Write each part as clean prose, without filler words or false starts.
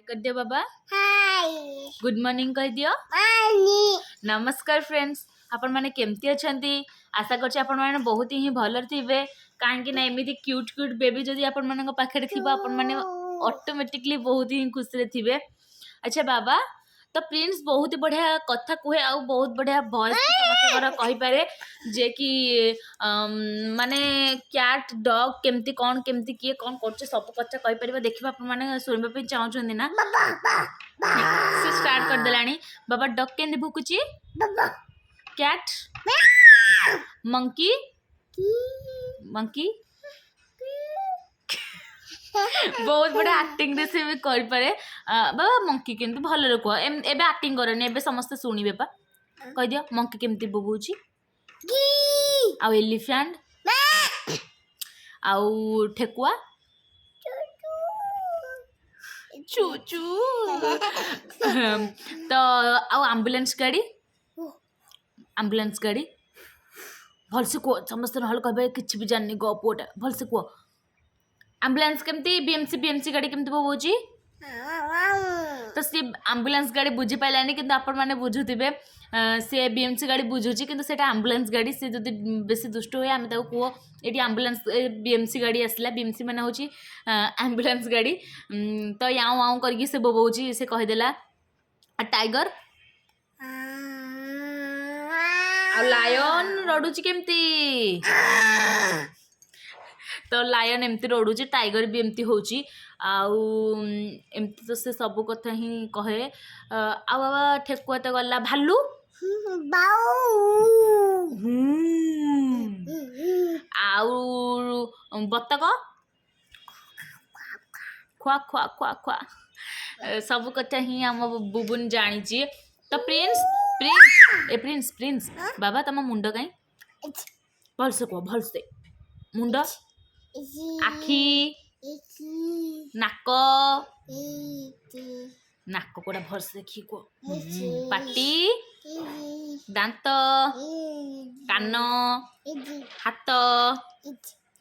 कर दियो बाबा hi good morning कह दियो मानी नमस्कार फ्रेंड्स आपण माने केमती अछंती आशा करछि आपण माने बहुत ही भलर थिबे काहेकि ना एमिति क्यूट क्यूट बेबी जदि आपण माने पाखरे थिबा आपण माने ऑटोमेटिकली बहुत ही खुश रे थिबे। अच्छा बाबा तो प्रिंस बहुत बढ़िया कथा कहे आ बहुत बढ़िया वॉइस समस्त कहि पारे जे कि माने कैट डॉग केमती किए कौन करछ सब कथा कहि परिबा देखिबा आपण माने सुनबा पे चाहउछन ना से स्टार्ट कर देलानी बाबा डॉग केंदी भुकुची कैट मंकी मंकी बहुत बड़ा एक्टिंग रे से भी कर पारे बाबा मंकी केमती भल रे कह एबे एक्टिंग करनी एबे समस्त सुनिबे पा कह दियो मंकी केमती बोबुची आ एलिफेंट आउ ठेकुआ चूचू तो आउ एम्बुलेंस गाड़ी भलसे कह समस्त नहल कहे किसी भी जाननी गो पुआटा भलसे कह एम्बुलेंस केमती बीएमसी गाड़ी केमती बोबुची तो सी एम्बुलेंस गाड़ी बुझी पाइलानी किंतु आपण माने बुझुथिबे से बीएमसी गाड़ी बुझुची किंतु सेटा एम्बुलेंस गाड़ी से जदि बेसी दुष्ट होए आमे ताको कह एटी एम्बुलेंस बीएमसी गाड़ी आसला बीएमसी माने होची एम्बुलेंस गाड़ी तो याऊ आऊ करके से बोबौची से कहि देला टाइगर आ लायन रडुची केमती तो लायन एमती रडुची टाइगर भी एमती होची आउ एमती तो से सब कथा ही कहे आ बाबा ठेकुआ तो गला भालू आउ बतक खुआ खुआ खुआ खुआ सब कथा ही आम बुबुन जानी तो प्रिंस प्रिंस प्रिंस प्रिंस बाबा तुम मुंड कहीं भलसे कह भलसे मुंड आखि नाक नाक कोड़ा भलसे देखी कह पाटी दांत कान हाथ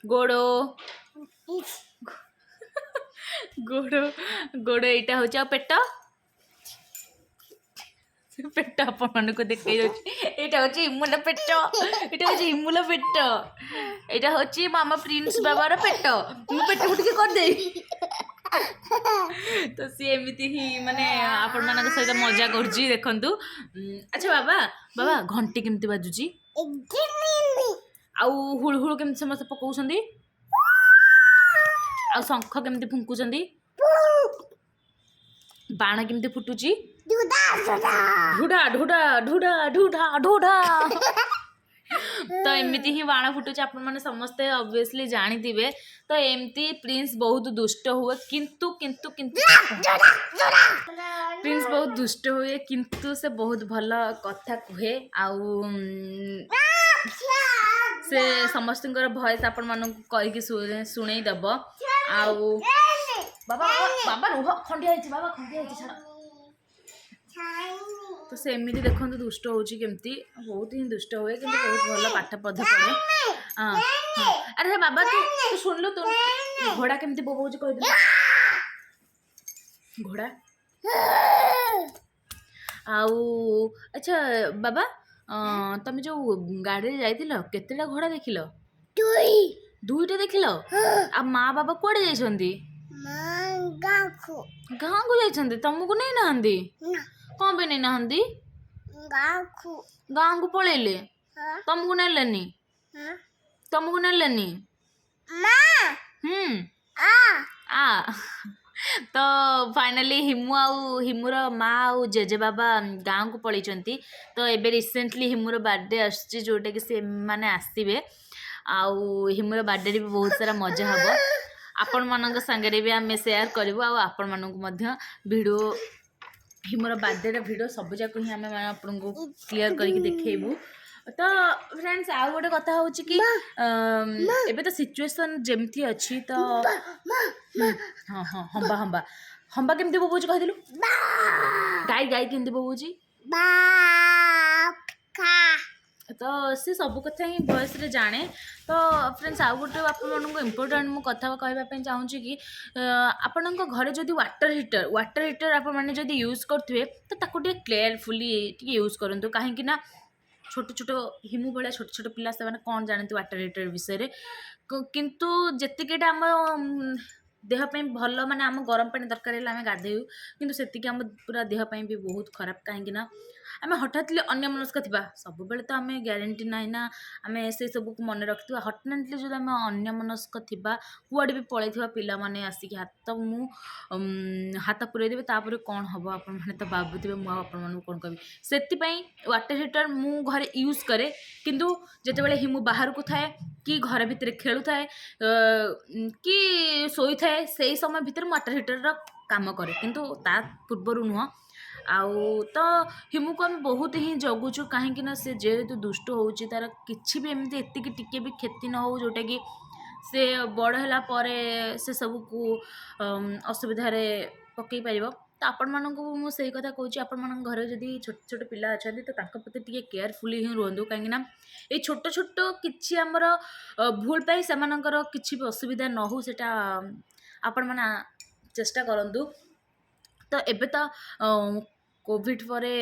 गोड़ गोड़ गोड़ एटा होचा पेट पेट अपन को देखे एटा होची इमुला पेट एटा होची इमुला पेट एटा होची मामा प्रिंस बाबार पेट मु पेट उठके कर दे तो सी एमिति ही माने आपण मानक सहित मजा करजी देखंतु। अच्छा बाबा बाबा घंटी केमती बाजुची आउ हुळ हुळ केमती समस्त पकाउछंदी आ शंख केमती फुंकुछंदी बाण केमती फुटुची ढुडा ढुडा ढुडा ढुडा ढुडा तो एमती ही बाण फुटुची आपण माने समस्ते ऑब्वियसली जानी थिबे तो एमती प्रिंस बहुत दुष्ट हुए किंतु किंतु किंतु प्रिंस बहुत दुष्ट हुए किंतु से बहुत भल कथा कहे आउ से समस्त भॉइस आपण मानक करके शुणई दब आउ बाबा बाबा रुह खंडिया होइछि बाबा खंडिया होइछि छाड़ तो से एमती देखो दुष्ट होमती बहुत ही दुष्ट हुए कि बहुत भल पाठ पढ़ पड़े हाँ हाँ अरे बाबा तू शुणलु तू घोड़ा केमती बोबौच कह घोड़ा आउ अच्छा बाबा तुम जो गाड़ी जाइल केतेटा घोड़ा देखिल दुईटा देखिल आ माँ बाबा कुआडे जाइछंती गाँ को जाइछंती तुमको नहीं नहांती कौन पे नहीं नहांती गाँ को पळेले तुमको नेलेनी तुमको नेलेनी आ तो फाइनली हिमू आउ हिमूर माँ आउ जेजे बाबा गाँ को पलैचंती तो एबे रिसेंटली हिमूर बर्थडे आसछि जोटा कि से माने आसीबे आउ हिमूर बर्थडे भी बहुत सारा मजा हबो आपण मानक संगे भी आम सेयार करूँ आपण मानक मध्य वीडियो हिमोर बर्थडे वीडियो सब जाक ही आम आपको क्लीयर करके देखू तो फ्रेंड्स आउ गोटे कथा हूँ कि एबे तो सिचुएशन जमती अच्छी तो हाँ हाँ हंबा हंबा हंबा केमती बोबुची कहलु गाई गाई केमती बोबुची ତ ସେ ସବୁ କଥା ହିଁ ଭଏସ୍ରେ ଜାଣେ। ତ ଫ୍ରେଣ୍ଡସ୍ ଆଉ ଗୋଟେ ଆପଣମାନଙ୍କୁ ଇମ୍ପୋର୍ଟାଣ୍ଟ ମୁଁ କଥା କହିବା ପାଇଁ ଚାହୁଁଛି କି ଆପଣଙ୍କ ଘରେ ଯଦି ୱାଟର୍ ହିଟର୍ ଆପଣମାନେ ଯଦି ୟୁଜ୍ କରୁଥିବେ ତ ତାକୁ ଟିକେ କେୟାରଫୁଲି ଟିକେ ୟୁଜ୍ କରନ୍ତୁ। କାହିଁକି ନା ଛୋଟ ଛୋଟ ହିମୁ ଭଳିଆ ଛୋଟ ଛୋଟ ପିଲା ସେମାନେ କ'ଣ ଜାଣନ୍ତି ୱାଟର୍ ହିଟର୍ ବିଷୟରେ। କିନ୍ତୁ ଯେତିକିଟା ଆମ ଦେହ ପାଇଁ ଭଲ, ମାନେ ଆମ ଗରମ ପାଣି ଦରକାର ହେଲେ ଆମେ ଗାଧେଇବୁ, କିନ୍ତୁ ସେତିକି ଆମ ପୁରା ଦେହ ପାଇଁ ବି ବହୁତ ଖରାପ। କାହିଁକି ନା ଆମେ ହଠାତ୍ଲି ଅନ୍ୟମନସ୍କ ଥିବା, ସବୁବେଳେ ତ ଆମେ ଗ୍ୟାରେଣ୍ଟି ନାହିଁ ନା ଆମେ ସେସବୁକୁ ମନେ ରଖିଥିବା। ହଠାତ୍ଲି ଯଦି ଆମେ ଅନ୍ୟମନସ୍କ ଥିବା, କୁଆଡ଼େ ବି ପଳେଇଥିବା, ପିଲାମାନେ ଆସିକି ହାତ ପୁରେଇ ଦେବେ, ତାପରେ କ'ଣ ହେବ ଆପଣମାନେ ତ ଭାବୁଥିବେ ମୁଁ ଆଉ ଆପଣମାନଙ୍କୁ କ'ଣ କହିବି। ସେଥିପାଇଁ ୱାଟର୍ ହିଟର୍ ମୁଁ ଘରେ ୟୁଜ୍ କରେ, କିନ୍ତୁ ଯେତେବେଳେ ହିଁ ମୁଁ ବାହାରକୁ ଥାଏ କି ଘର ଭିତରେ ଖେଳୁଥାଏ କି ଶୋଇଥାଏ, ସେଇ ସମୟ ଭିତରେ ମୁଁ ୱାଟର୍ ହିଟର୍ର କାମ କରେ, କିନ୍ତୁ ତା ପୂର୍ବରୁ ନୁହଁ। ଆଉ ତ ହିମୁକୁ ଆମେ ବହୁତ ହିଁ ଜଗୁଛୁ, କାହିଁକି ନା ସେ ଯେହେତୁ ଦୁଷ୍ଟ ହେଉଛି, ତାର କିଛି ବି ଏମିତି ଏତିକି ଟିକେ ବି କ୍ଷତି ନ ହେଉ ଯେଉଁଟାକି ସେ ବଡ଼ ହେଲା ପରେ ସେସବୁକୁ ଅସୁବିଧାରେ ପକାଇ ପାରିବ। ତ ଆପଣମାନଙ୍କୁ ମୁଁ ସେଇ କଥା କହୁଛି, ଆପଣମାନଙ୍କ ଘରେ ଯଦି ଛୋଟ ଛୋଟ ପିଲା ଅଛନ୍ତି ତ ତାଙ୍କ ପ୍ରତି ଟିକେ କେୟାରଫୁଲି ହିଁ ରୁହନ୍ତୁ। କାହିଁକିନା ଏଇ ଛୋଟ ଛୋଟ କିଛି ଆମର ଭୁଲ ପାଇଁ ସେମାନଙ୍କର କିଛି ବି ଅସୁବିଧା ନ ହେଉ, ସେଇଟା ଆପଣମାନେ ଚେଷ୍ଟା କରନ୍ତୁ। ତ ଏବେ ତ କୋଭିଡ଼ ପରେ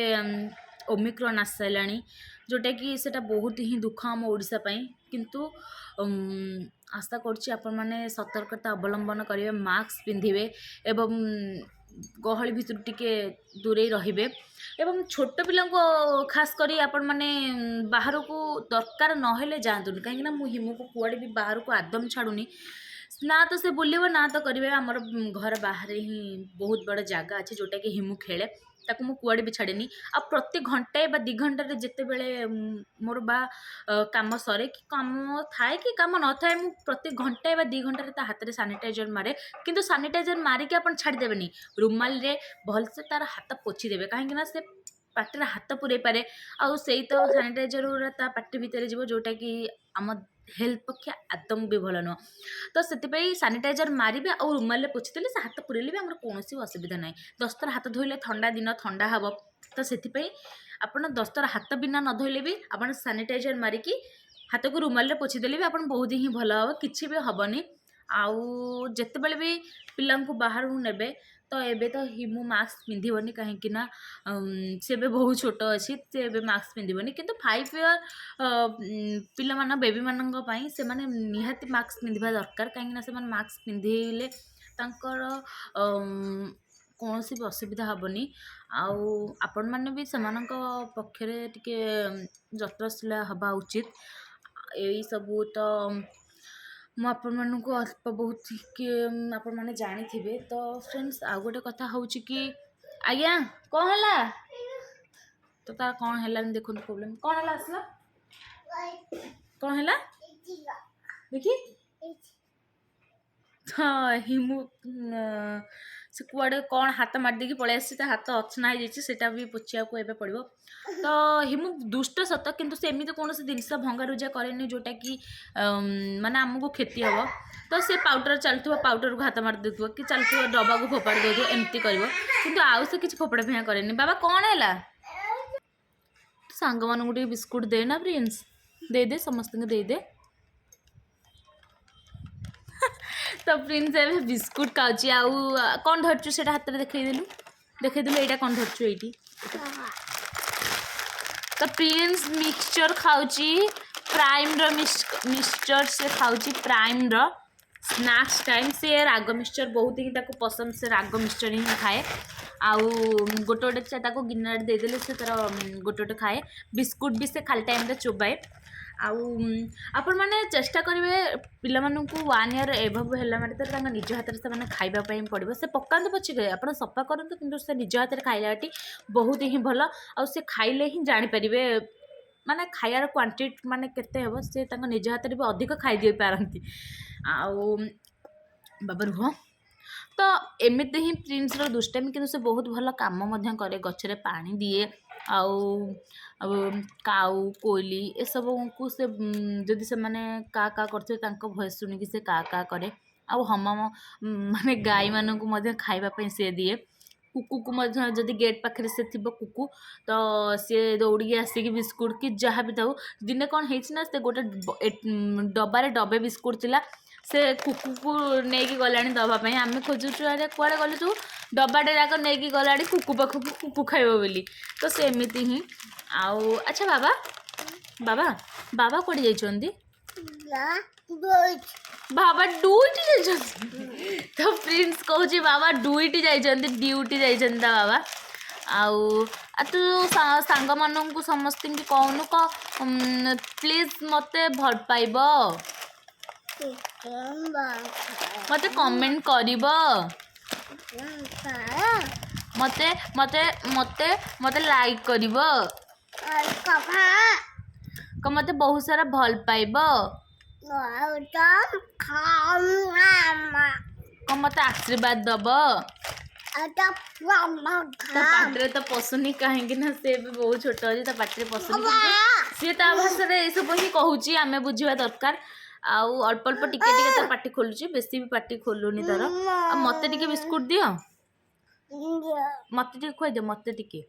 ଓମିକ୍ରନ୍ ଆସିସାରିଲାଣି, ଯେଉଁଟାକି ସେଇଟା ବହୁତ ହିଁ ଦୁଃଖ ଆମ ଓଡ଼ିଶା ପାଇଁ। କିନ୍ତୁ ଆଶା କରୁଛି ଆପଣମାନେ ସତର୍କତା ଅବଲମ୍ବନ କରିବେ, ମାସ୍କ ପିନ୍ଧିବେ ଏବଂ ଗହଳି ଭିତରୁ ଟିକେ ଦୂରେଇ ରହିବେ। ଏବଂ ଛୋଟ ପିଲାଙ୍କୁ ଖାସ୍ କରି ଆପଣମାନେ ବାହାରକୁ ଦରକାର ନହେଲେ ଯାଆନ୍ତୁନି। କାହିଁକିନା ମୁଁ ହିମୁକୁ କୁଆଡ଼େ ବି ବାହାରକୁ ଆଦମ ଛାଡ଼ୁନି, ନା ତ ସେ ବୁଲିବ ନା ତ କରିବେ। ଆମର ଘର ବାହାରେ ହିଁ ବହୁତ ବଡ଼ ଜାଗା ଅଛି ଯେଉଁଟାକି ହିମୁ ଖେଳେ, ତାକୁ ମୁଁ କୁଆଡ଼େ ବି ଛାଡ଼େନି। ଆଉ ପ୍ରତି ଘଣ୍ଟାଏ ବା 2 ଘଣ୍ଟାରେ ଯେତେବେଳେ ମୋର ବା କାମ ସରେ କି କାମ ଥାଏ କି କାମ ନଥାଏ, ମୁଁ ପ୍ରତି ଘଣ୍ଟାଏ ବା 2 ଘଣ୍ଟାରେ ତା ହାତରେ ସାନିଟାଇଜର୍ ମାରେ। କିନ୍ତୁ ସାନିଟାଇଜର୍ ମାରିକି ଆପଣ ଛାଡ଼ିଦେବେନି, ରୁମାଲରେ ଭଲସେ ତାର ହାତ ପୋଛିଦେବେ। କାହିଁକିନା ସେ ପାଟିରେ ହାତ ପୁରେଇ ପାରେ, ଆଉ ସେଇ ତ ସାନିଟାଇଜର୍ ଗୁଡ଼ା ତା ପାଟି ଭିତରେ ଯିବ, ଯେଉଁଟାକି ଆମ ହେଲ୍ଥ ପକ୍ଷେ ଆଦମ ବି ଭଲ ନୁହଁ। ତ ସେଥିପାଇଁ ସାନିଟାଇଜର୍ ମାରିବେ ଆଉ ରୁମାଲରେ ପୋଛିଦେଲେ ସେ ହାତ ପୁରେଇଲେ ବି ଆମର କୌଣସି ଅସୁବିଧା ନାହିଁ। 10 ଥର ହାତ ଧୋଇଲେ ଥଣ୍ଡା ଦିନ ଥଣ୍ଡା ହେବ, ତ ସେଥିପାଇଁ ଆପଣ 10 ଥର ହାତ ବିନା ନ ଧୋଇଲେ ବି ଆପଣ ସାନିଟାଇଜର୍ ମାରିକି ହାତକୁ ରୁମାଲରେ ପୋଛିଦେଲେ ବି ଆପଣ ବହୁତ ହିଁ ଭଲ ହେବ, କିଛି ବି ହେବନି। ଆଉ ଯେତେବେଳେ ବି ପିଲାଙ୍କୁ ବାହାରକୁ ନେବେ ତ ଏବେ ତ ହିମୁ ମାସ୍କ ପିନ୍ଧିବନି, କାହିଁକି ନା ସେ ଏବେ ବହୁତ ଛୋଟ ଅଛି, ସେ ଏବେ ମାସ୍କ ପିନ୍ଧିବନି। କିନ୍ତୁ 5 ଇୟର୍ ବେବିମାନଙ୍କ ପାଇଁ ସେମାନେ ନିହାତି ମାସ୍କ ପିନ୍ଧିବା ଦରକାର। କାହିଁକିନା ସେମାନେ ମାସ୍କ ପିନ୍ଧିଲେ ତାଙ୍କର କୌଣସି ବି ଅସୁବିଧା ହେବନି। ଆଉ ଆପଣମାନେ ବି ସେମାନଙ୍କ ପକ୍ଷରେ ଟିକେ ଯତ୍ନଶୀଳ ହେବା ଉଚିତ। ଏଇସବୁ ତ ମୁଁ ଆପଣମାନଙ୍କୁ ଅଳ୍ପ ବହୁତ କି ଆପଣମାନେ ଜାଣିଥିବେ। ତ ଫ୍ରେଣ୍ଡସ୍ ଆଉ ଗୋଟେ କଥା ହେଉଛି କି, ଆଜ୍ଞା କ'ଣ ହେଲା? ତ ତାର କ'ଣ ହେଲାନି ଦେଖନ୍ତୁ, ପ୍ରୋବ୍ଲେମ୍ କ'ଣ ହେଲା, ଆସିଲା କ'ଣ ହେଲା ଦେଖି। ହଁ ହିମୁ ସେ କୁଆଡ଼େ କ'ଣ ହାତ ମାରିଦେଇକି ପଳେଇ ଆସିଛି, ତା ହାତ ଅସନା ହେଇଯାଇଛି, ସେଇଟା ବି ପୋଛିବାକୁ ଏବେ ପଡ଼ିବ। ତ ହିମୁ ଦୁଷ୍ଟ ସତ, କିନ୍ତୁ ସେ ଏମିତି କୌଣସି ଜିନିଷ ଭଙ୍ଗାରୁଜା କରେନି ଯେଉଁଟାକି ମାନେ ଆମକୁ କ୍ଷତି ହେବ। ତ ସେ ପାଉଡ଼ର ଚାଲୁଥିବ, ପାଉଡ଼ରକୁ ହାତ ମାରି ଦେଉଥିବ, କି ଚାଲୁଥିବ ଡବାକୁ ଫୋପାଡ଼ି ଦେଉଥିବ, ଏମିତି କରିବ। କିନ୍ତୁ ଆଉ ସେ କିଛି ଫୋପଡ଼ା ଫିଙ୍ଗା କରେନି। ବାବା କ'ଣ ହେଲା? ସାଙ୍ଗମାନଙ୍କୁ ଟିକେ ବିସ୍କୁଟ୍ ଦେ ନା ପ୍ରିନ୍ସ, ଦେଇଦେ, ସମସ୍ତଙ୍କୁ ଦେଇଦେ। ତ ପ୍ରିନ୍ସ ଏବେ ବିସ୍କୁଟ୍ ଖାଉଛି। ଆଉ କ'ଣ ଧରିଛୁ ସେଇଟା ହାତରେ ଦେଖେଇଦେଲୁ, ଏଇଟା କ'ଣ ଧରିଛୁ ଏଇଠି। ତ ପ୍ରିନ୍ସ ମିକ୍ସଚର୍ ଖାଉଛି, ପ୍ରାଇମ୍ର ମିକ୍ସଚର୍ ସେ ଖାଉଛି, ପ୍ରାଇମ୍ର ସ୍ନାକ୍ସ ଟାଇମ୍। ସେ ରାଗ ମିକ୍ସଚର୍ ବହୁତ ହିଁ ତାକୁ ପସନ୍ଦ, ସେ ରାଗ ମିକ୍ସଚର୍ ହିଁ ଖାଏ। ଆଉ ଗୋଟେ ତାକୁ ଗିନାରେ ଦେଇଦେଲେ ସେ ତାର ଗୋଟେ ଖାଏ। ବିସ୍କୁଟ୍ ବି ସେ ଖାଲି ଟାଇମ୍ରେ ଚୋବାଏ। ଆଉ ଆପଣମାନେ ଚେଷ୍ଟା କରିବେ ପିଲାମାନଙ୍କୁ 1 ଇୟର୍ ଏଭବ୍ ହେଲା ମାନେ ତାଙ୍କ ନିଜ ହାତରେ ସେମାନେ ଖାଇବା ପାଇଁ ପଡ଼ିବ। ସେ ପକାନ୍ତୁ ପଛକେ, ଆପଣ ସଫା କରନ୍ତୁ, କିନ୍ତୁ ସେ ନିଜ ହାତରେ ଖାଇଲାଟି ବହୁତ ହିଁ ଭଲ। ଆଉ ସେ ଖାଇଲେ ହିଁ ଜାଣିପାରିବେ ମାନେ ଖାଇବାର କ୍ୱାଣ୍ଟିଟି ମାନେ କେତେ ହେବ, ସେ ତାଙ୍କ ନିଜ ହାତରେ ବି ଅଧିକ ଖାଇଦେଇ ପାରନ୍ତି। ଆଉ ବାବା ରୁହ। ତ ଏମିତି ହିଁ ପ୍ରିନ୍ସର ଦୁଷ୍ଟାମି, କିନ୍ତୁ ସେ ବହୁତ ଭଲ କାମ ମଧ୍ୟ କରେ, ଗଛରେ ପାଣି ଦିଏ। ଆଉ କାଉ କୋଇଲି ଏସବୁଙ୍କୁ ସେ ଯଦି ସେମାନେ କା କା କରୁଥିବେ ତାଙ୍କ ଭଏସ୍ ଶୁଣିକି ସେ କା କା କରେ। ଆଉ ମାନେ ଗାଈମାନଙ୍କୁ ମଧ୍ୟ ଖାଇବା ପାଇଁ ସେ ଦିଏ। କୁକୁକୁ ମଧ୍ୟ ଯଦି ଗେଟ୍ ପାଖରେ ସେ ଥିବ କୁକୁ ତ ସିଏ ଦୌଡ଼ିକି ଆସିକି ବିସ୍କୁଟ୍ କି ଯାହା ବି ଥାଉ ଦିନେ କ'ଣ ହେଇଛି ନା ସେ ଗୋଟେ ଡବାରେ ଡବେ ବିସ୍କୁଟ୍ ଥିଲା ସେ କୁକୁକୁ ନେଇକି ଗଲାଣି ଦେବା ପାଇଁ ଆମେ ଖୋଜୁଛୁ ଆରେ କୁଆଡ଼େ ଗଲୁ ତୁ ଡବାଟେ ଯାକ ନେଇକି ଗଲାଣି କୁକୁ ପାଖକୁ କୁକୁ ଖାଇବ ବୋଲି ତ ସେମିତି ହିଁ ଆଉ ଆଚ୍ଛା ବାବା ବାବା ବାବା କୁଆଡ଼େ ଯାଇଛନ୍ତି ବାବା ଡ୍ୟୁଟି ଯାଇଛନ୍ତି ତ ପ୍ରିନ୍ସ କହୁଛି ବାବା ଡ୍ୟୁଟି ଯାଇଛନ୍ତି ତା ବାବା ଆଉ ତୁ ସାଙ୍ଗମାନଙ୍କୁ ସମସ୍ତଙ୍କୁ କହୁନୁ ପ୍ଲିଜ୍ ମୋତେ ଭଲ ପାଇବ ମୋତେ କମେଣ୍ଟ କରିବ ମୋତେ ମୋତେ ମୋତେ ମୋତେ ଲାଇକ୍ କରିବ ମୋତେ ବହୁତ ସାରା ଭଲ ପାଇବ ମୋତେ ଆଶୀର୍ବାଦ ଦବ ତା ପାଟିରେ ତ ପଶୁନି କାହିଁକି ନା ସେ ଏବେ ବହୁତ ଛୋଟ ଅଛି ତା ପାଟିରେ ପଶୁନି ସିଏ ତା ଭାଷାରେ ଏସବୁ ହିଁ କହୁଛି ଆମେ ବୁଝିବା ଦରକାର ଆଉ ଅଳ୍ପ ଅଳ୍ପ ଟିକେ ଟିକେ ତା ପାଟି ଖୋଲୁଛି ବେଶୀ ବି ପାଟି ଖୋଲୁନି ତାର ଆଉ ମୋତେ ଟିକେ ବିସ୍କୁଟ୍ ଦିଅ ମୋତେ ଟିକେ ଖୁଆଇଦିଅ ମୋତେ ଟିକେ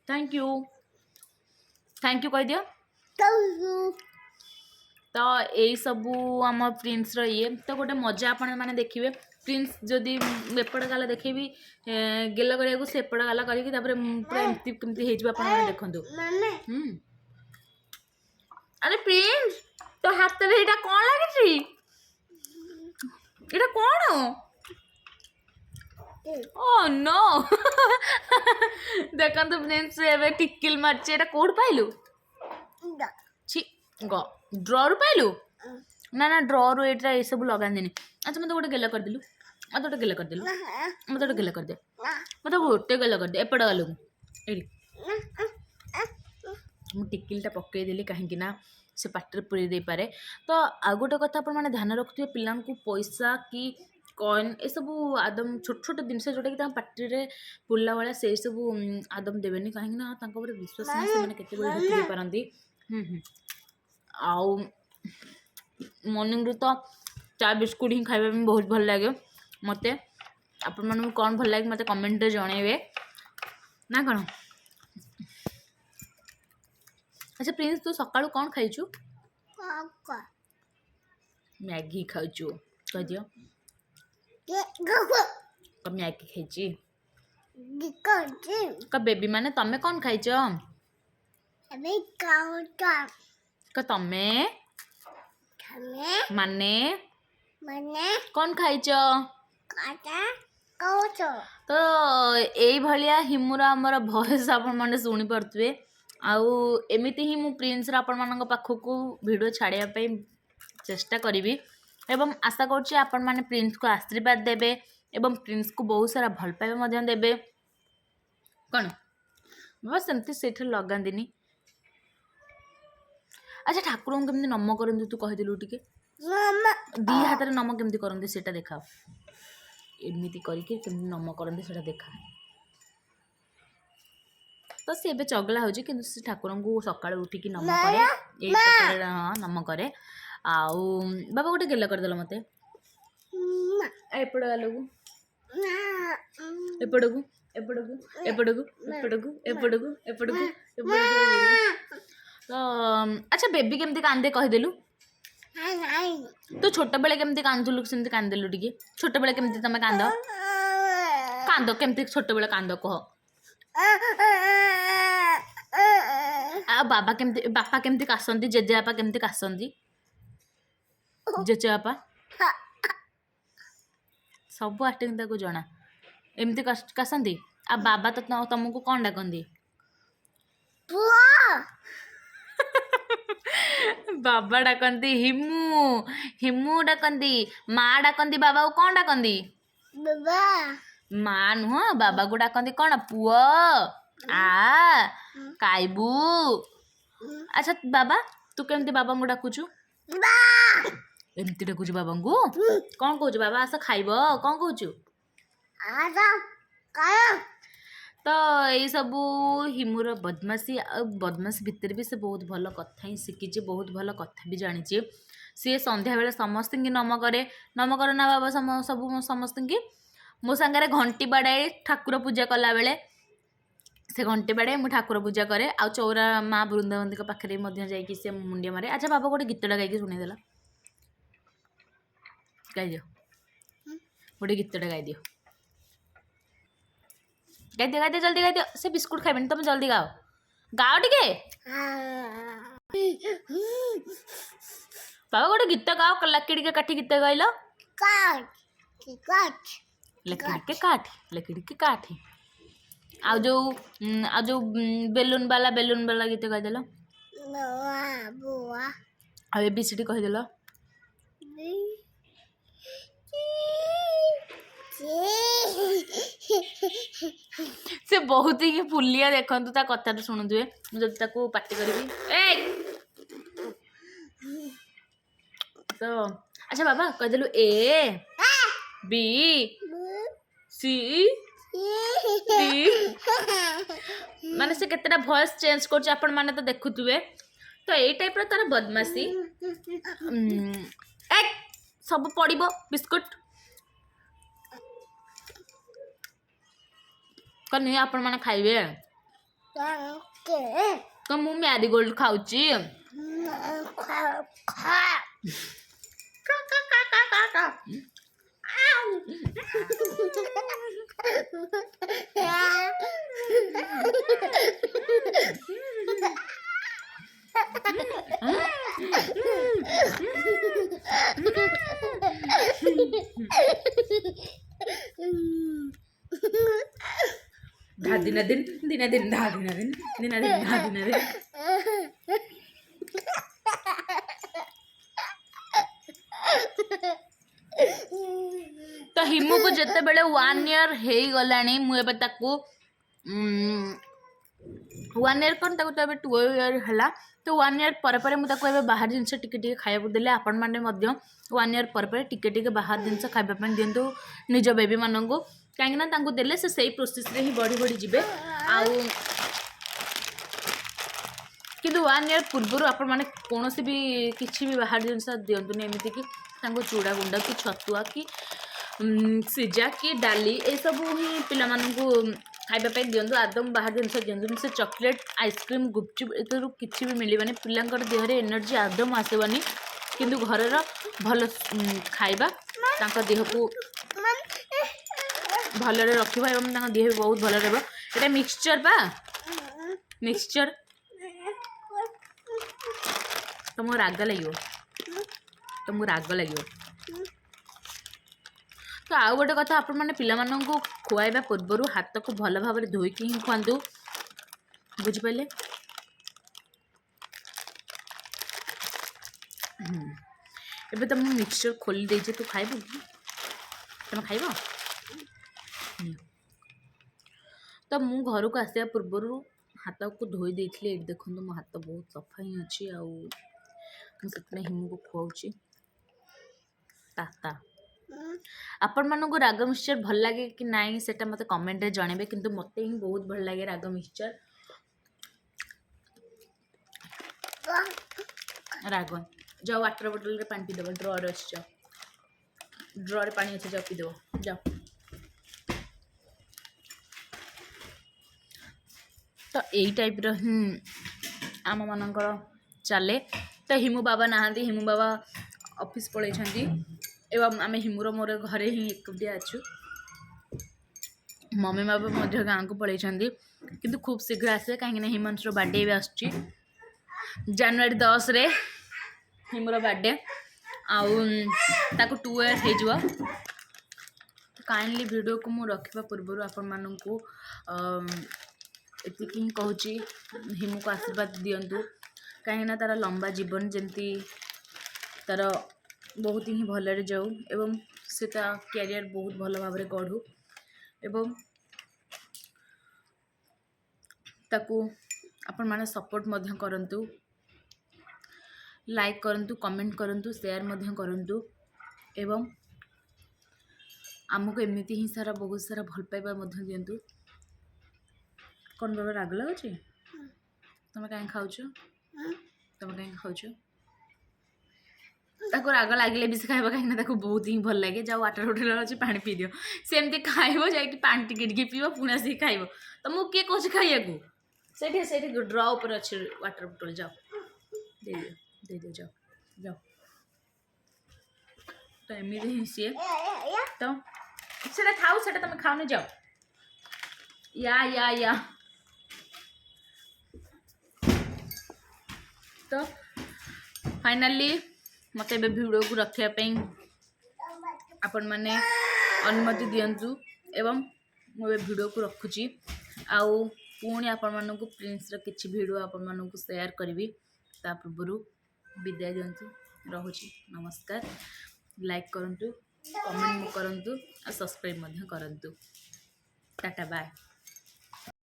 ଥ୍ୟାଙ୍କ ୟୁ କହିଦିଅ ତ ଏଇ ସବୁ ଆମ ପ୍ରିନ୍ସର ଇଏ ତ ଗୋଟେ ମଜା ଆପଣମାନେ ଦେଖିବେ ପ୍ରିନ୍ସ ଯଦି ଏପଟ ଗାଲ ଦେଖେଇବି ଗେଲ କରିବାକୁ ସେ ଏପଟ ଗାଲ କରିକି ତାପରେ ପୁରା ଏମିତି କେମିତି ହେଇଯିବ ଆପଣମାନେ ଦେଖନ୍ତୁ ଆରେ ପ୍ରିନ୍ସ ତୋ ହାତରେ ଏଇଟା କ'ଣ ଲାଗିଛି ଏଇଟା କ'ଣ ଓ ନୋ ଦେଖନ୍ତୁ ପ୍ରିନ୍ସ ଏବେ ଟିକିଲ ମାରିଛି ଏଇଟା କୋଉଠୁ ପାଇଲୁ ଛି ଡ୍ରରୁ ପାଇଲୁ ନା ଡ୍ରରୁ ଏଇଟା ଏସବୁ ଲଗାନ୍ତିନି ଆଚ୍ଛା ମୋତେ ଗୋଟେ ଗେଲ କରିଦେଲୁ ମୋତେ ଗୋଟେ ଗେଲ କରିଦେ ଏପଟ ଗାଲକୁ ଏଇଠି ମୁଁ ଟିକିଲଟା ପକେଇଦେଲି କାହିଁକି ନା ସେ ପାଟିରେ ପୁରେଇ ଦେଇପାରେ ତ ଆଉ ଗୋଟେ କଥା ଆପଣମାନେ ଧ୍ୟାନ ରଖୁଥିବେ ପିଲାଙ୍କୁ ପଇସା କି କଏନ୍ ଏସବୁ ଆଦମ ଛୋଟ ଛୋଟ ଜିନିଷ ଯେଉଁଟାକି ତାଙ୍କ ପାଟିରେ ପୁରିଲା ଭଳିଆ ସେଇସବୁ ଆଦମ ଦେବେନି କାହିଁକି ନା ତାଙ୍କ ଉପରେ ବିଶ୍ୱାସ ନାହିଁ ସେମାନେ କେତେବେଳେ ଢୋକି ଦେଇପାରନ୍ତି ଆଉ ମର୍ଣ୍ଣିଂରୁ ତ ଚା ବିସ୍କୁଟ୍ ହିଁ ଖାଇବା ପାଇଁ ବହୁତ ଭଲ ଲାଗେ ମୋତେ ଆପଣମାନଙ୍କୁ କ'ଣ ଭଲ ଲାଗେ ମୋତେ କମେଣ୍ଟରେ ଜଣାଇବେ ନା କ'ଣ ଆଚ୍ଛା ପ୍ରିନ୍ସ ତୁ ସକାଳୁ କ'ଣ ଖାଇଛୁ ମ୍ୟାଗି ଖାଉଛୁ କହିଦିଅ ମ୍ୟାଗି ଖାଇଛି ବେବି ମାନେ ତମେ କ'ଣ ଖାଇଛ ତମେ ମାନେ କ'ଣ ଖାଇଛ ତ ଏଇଭଳିଆ ହିମୁର ଆମର ଭଏସ୍ ଆପଣମାନେ ଶୁଣିପାରୁଥିବେ ଆଉ ଏମିତି ହିଁ ମୁଁ ପ୍ରିନ୍ସର ଆପଣମାନଙ୍କ ପାଖକୁ ଭିଡ଼ିଓ ଛାଡ଼ିବା ପାଇଁ ଚେଷ୍ଟା କରିବି ଏବଂ ଆଶା କରୁଛି ଆପଣମାନେ ପ୍ରିନ୍ସକୁ ଆଶୀର୍ବାଦ ଦେବେ ଏବଂ ପ୍ରିନ୍ସକୁ ବହୁତ ସାରା ଭଲ ପାଇବା ମଧ୍ୟ ଦେବେ କ'ଣ ବାବା ସେମିତି ସେଇଠି ଲଗାନ୍ତିନି ଆଚ୍ଛା ଠାକୁରଙ୍କୁ କେମିତି ନମ କରନ୍ତି ତୁ କହିଦେଲୁ ଟିକେ ଦି ହାତରେ ନମ କେମିତି କରନ୍ତି ସେଇଟା ଦେଖାଅ ଏମିତି କରିକି କେମିତି ନମ କରନ୍ତି ସେଇଟା ଦେଖା ତ ସେ ଏବେ ଚଗଲା ହେଉଛି କିନ୍ତୁ ସେ ଠାକୁରଙ୍କୁ ସକାଳୁ ଉଠିକି ନମ କରେ ଏଇ ପଟରେ ନମ କରେ ଆଉ ବାବା ଗୋଟେ ଗେଲ କରିଦେଲ ମୋତେ ଏପଟ ଗାଲକୁ ଏପଟକୁ ଏପଟକୁ ଏପଟକୁ ଏପଟକୁ ଏପଟକୁ ଏପଟକୁ ତ ଆଚ୍ଛା ବେବି କେମିତି କାନ୍ଦେ କହିଦେଲୁ ତୁ ଛୋଟବେଳେ କେମିତି କାନ୍ଦୁଲୁ ସେମିତି କାନ୍ଦିଦେଲୁ ଟିକେ ଛୋଟବେଳେ କେମିତି ତମେ କାନ୍ଦ କେମିତି ଛୋଟବେଳେ କାନ୍ଦ କହ ଆଉ ବାପା କେମିତି କାଶନ୍ତି ଜେଜେବାପା କେମିତି କାଶନ୍ତି ଜେଜେବାପା ସବୁ ଆକ୍ଟିଂ ତାକୁ ଜଣା ଏମିତି କାଶନ୍ତି ଆଉ ବାବା ତ ତମକୁ କ'ଣ ଡାକନ୍ତି ବାବା ଡାକନ୍ତି ହିମୁ ଡାକନ୍ତି ମା ଡାକନ୍ତି ବାବାକୁ କ'ଣ ଡାକନ୍ତି ମା ନୁହଁ ବାବାକୁ ଡାକନ୍ତି କ'ଣ ପୁଅ ଖାଇବୁ ଆଚ୍ଛା ବାବା ତୁ କେମିତି ବାବାଙ୍କୁ ଡାକୁଛୁ ଏମିତି ଡାକୁଛୁ ବାବାଙ୍କୁ କ'ଣ କହୁଛୁ ବାବା ଆସ ଖାଇବ କ'ଣ କହୁଛୁ ତ ଏଇସବୁ ହିମୁର ବଦମାସି ଆଉ ବଦମାସି ଭିତରେ ବି ସେ ବହୁତ ଭଲ କଥା ହିଁ ଶିଖିଛି ବହୁତ ଭଲ କଥା ବି ଜାଣିଛି ସିଏ ସନ୍ଧ୍ୟାବେଳେ ସମସ୍ତଙ୍କୁ ନମ କରେ ନା ବାବା ସବୁ ସମସ୍ତଙ୍କୁ मो सांगे घंटी बाड़ाए ठाकुर पूजा कला बेले से घंटी बाड़ाए मु ठाकुर पूजा करे आ चौरा माँ बृंदावती पाखे जाइए से मुंडिया मारे। अच्छा बाबा गोटे गीतटा गाइके शुणेदेल गाइदियो गोटे गीतटा गाइदियो गाइदियो गाइदियो जल्दी गाइदियो से बिस्कुट खाइबेनि तुम जल्दी गाओ गाओ टिके बाबा गोटे गीत गाओ लकड़ी के काठी गीत गाइल लकड़ी के काठी आ जो बेलून वाला गीत गाइदेल आ एबीसीडी कहीदेल से बहुत ही फुलिया देखु ता कथा शुणुए मुझे पार्टी करी तो अच्छा बाबा कहीदेलु ए बी सी डी माने से केतेटा वॉइस चेंज कर आपण माने तो देखुथुए तो यही टाइप तार बदमाशी सब पड़ो बिस्कुट कहीं आपण मैंने खाइबे तो मु मैरीगोल्ड खाऊची दिन तो हिमू को जिते बेले 1 ईयर हो गलानी मुझे 1 ईयर कौन तो 12 ईयर है तो 1 ईयर पर मुझे बाहर जिनस टिके खाया देले आपण मैंने 1 ईयर पर टिके बाहर जिनस खाइबा दिंतु निज बेबी मानक कहीं देले से सही प्रोसेस रे ही बढ़ी बढ़ी जीवे किंतु 1 ईयर पूर्व आपण मैंने कौन भी किसी भी बाहर जिनस दिंतुनि एमती कि चूड़ा गुंडा कि छतुआ कि सिजा कि डाली ये सब ही पिला खाइबा दिंतु आदम बाहर जिनस दिंतुनि से चॉकलेट आइसक्रीम गुपचुप एतरु किछि भी मिलबानी पिलांकर देह रे एनर्जी आदम आसबानी किंतु घरर भल खाइबा तांका देह को भलरे रखिबा एवं तांका देह भी बहुत भल रहबो एटा मिक्सचर बा मिक्सचर तुमको राग लगे तो आउ गोटे कथा आपण मैंने पिला माननकु खुआइबा पूर्व हाथ को भल भाव धोईकी ही खुआंतु बुझिपारे एबे तुम मिक्सचर खोली देजे तू खाइबु तुम खाइब तो मु घर को आसिया पूर्व हाथ को धोई देइथिले देखो मो हाथ बहुत सफा ही अच्छी आउ हिमू को खुआऊची ताता आपण मानक राग मिक्सचर भल लगे कि नाई सेटा मते कमेंट रे जणेबे किंतु मते ही बहुत भल लगे राग मिक्सचर राग जाओ वाटर बोतल रे पानी पीदेव ड्र रे अच्छे ड्र रे पानी अच्छे जाओ पीदेव जाओ तो यही टाइप रो आम मानकर चले तो हिमू बाबा नहांती हिमू बाबा ऑफिस पलैछंती एवं आम हिमूर मोर घरे ही एकुटिया अच्छु मम्मी बाबा मध्य गाँव को पलैछंती किंतु खूब शीघ्र आसे कहीं हिमांशुर बर्थडे भी आसुची जनवरी 10 रे हिमूर बर्थडे आउ ताको 2 इयर्स हो काइंडली वीडियो को मु रखा पूर्व आपण मानू एतिक ही कहूँ हिमू को आशीर्वाद दिंतु कहीं तार लंबा जीवन जमती तार बहुत ही भलरे जाऊ एवं से कैरियर बहुत भल भाव में गढ़ू एवं ताकू आपण माने सपोर्ट मध्य करंतु लाइक करंतु कमेंट करंतु शेयर मध्य करंतु एवं आमको एमती ही सारा बहुत सारा भल पाइबा मध्य दिंतु कौन बाबा राग लगुच तुम कहीं खाऊ तुम कहीं खाऊ ତାକୁ ରାଗ ଲାଗିଲେ ବି ସେ ଖାଇବ କାହିଁକିନା ତାକୁ ବହୁତ ହିଁ ଭଲ ଲାଗେ। ଯାଉ ୱାଟର ବୋଟଲ ଅଛି ପାଣି ପିଇ ଦିଅ। ସେମିତି ଖାଇବ ଯାଇକି ପାଣି ଟିକେ ଟିକେ ପିଇବ ପୁଣି ଆସିକି ଖାଇବ। ତମକୁ କିଏ କହୁଛି ଖାଇବାକୁ? ସେଇଠି ସେଇଠି ଡ୍ର ଉପରେ ଅଛି ୱାଟର ବୋଟଲ, ଯାଅ ଦେଇଦିଅ ଯାଅ ଯାଅ। ତ ଏମିତି ହିଁ ସିଏ ତ ସେଟା ଥାଉ, ସେଟା ତମେ ଖାଉନି, ଯାଅ। ୟା ତ फाइनाली मत ए भिडियो को रखापी आपण मैंने अनुमति दिंतु एवं मुझे भिडियो को रखुची आउ पुणी आपण मानक प्रिंस किसी भिडियो आपण मानक शेयर करी ता पूर्व विदाय दिंतु। रहुची नमस्कार। लाइक करंतु, कमेंट करंतु और सब्सक्राइब करंतु। Tata bye.